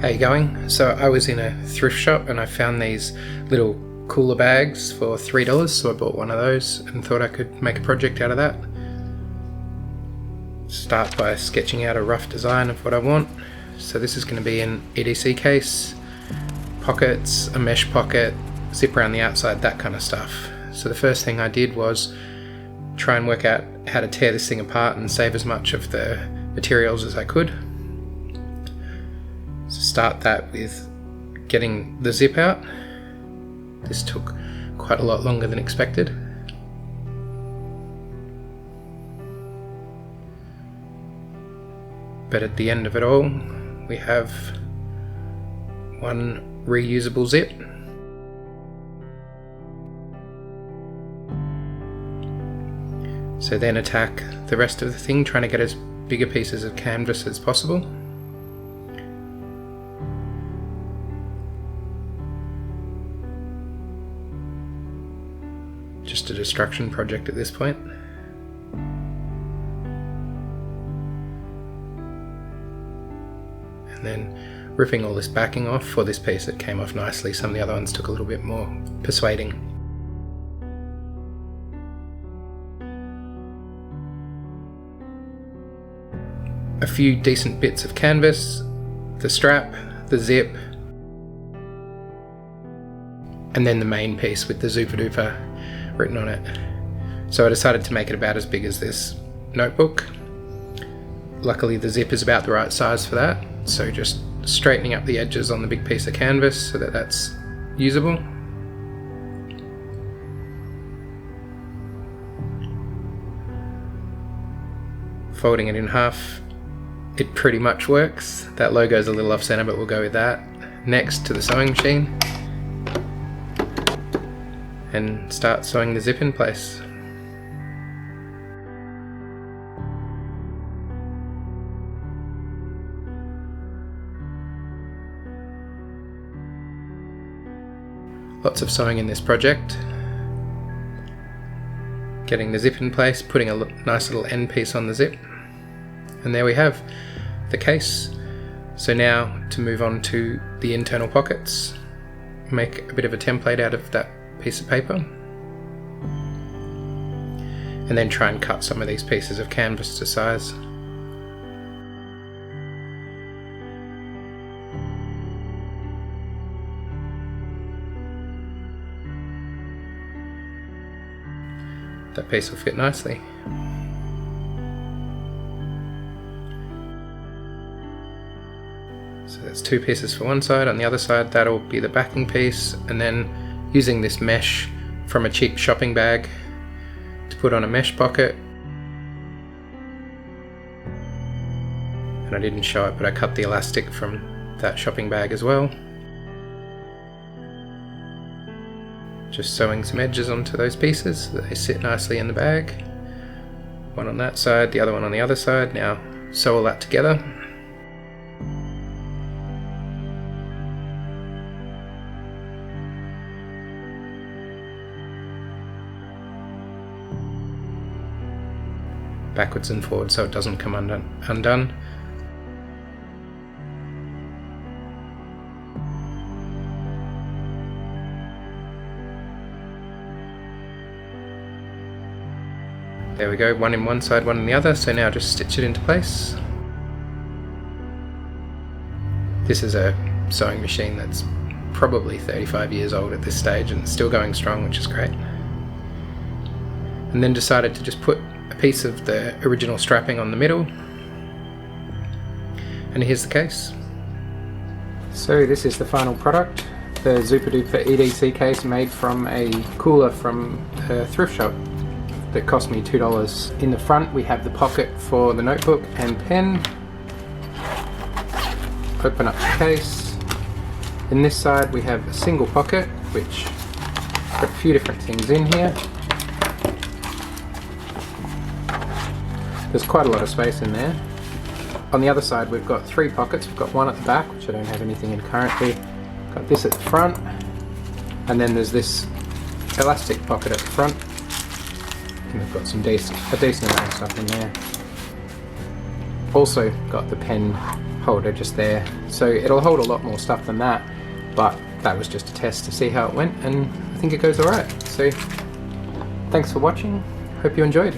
How you going? So I was in a thrift shop and I found these little cooler bags for $3, so I bought one of those and thought I could make a project out of that. Start by sketching out a rough design of what I want. So this is going to be an EDC case, pockets, a mesh pocket, zip around the outside, that kind of stuff. So the first thing I did was try and work out how to tear this thing apart and save as much of the materials as I could. So start that with getting the zip out. This took quite a lot longer than expected. But at the end of it all, we have one reusable zip. So then attack the rest of the thing, trying to get as big a pieces of canvas as possible. Just a destruction project at this point. And then ripping all this backing off. For this piece it came off nicely, some of the other ones took a little bit more persuading. A few decent bits of canvas, the strap, the zip, and then the main piece with the Zooper Dooper written on it. So I decided to make it about as big as this notebook. Luckily the zip is about the right size for that, so just straightening up the edges on the big piece of canvas so that that's usable. Folding it in half, it pretty much works. That logo's a little off center, but we'll go with that. Next to the sewing machine and start sewing the zip in place. Lots of sewing in this project. Getting the zip in place, putting a nice little end piece on the zip. And there we have the case. So now to move on to the internal pockets, make a bit of a template out of that piece of paper, and then try and cut some of these pieces of canvas to size. That piece will fit nicely. So there's two pieces for one side, on the other side that'll be the backing piece, and then using this mesh from a cheap shopping bag to put on a mesh pocket. And I didn't show it, but I cut the elastic from that shopping bag as well. Just sewing some edges onto those pieces so that they sit nicely in the bag. One on that side, the other one on the other side. Now sew all that together. Backwards and forwards so it doesn't come undone. There we go, one in one side, one in the other, so now just stitch it into place. This is a sewing machine that's probably 35 years old at this stage and still going strong, which is great. And then decided to just put a piece of the original strapping on the middle. And here's the case. So this is the final product, the Zooper Dooper EDC case made from a cooler from a thrift shop that cost me $2. In the front we have the pocket for the notebook and pen. Open up the case. In this side we have a single pocket which got a few different things in here. There's quite a lot of space in there. On the other side we've got three pockets. We've got one at the back, which I don't have anything in currently. Got this at the front, and then there's this elastic pocket at the front. And we've got a decent amount of stuff in there. Also got the pen holder just there. So it'll hold a lot more stuff than that, but that was just a test to see how it went, and I think it goes alright. So thanks for watching, hope you enjoyed.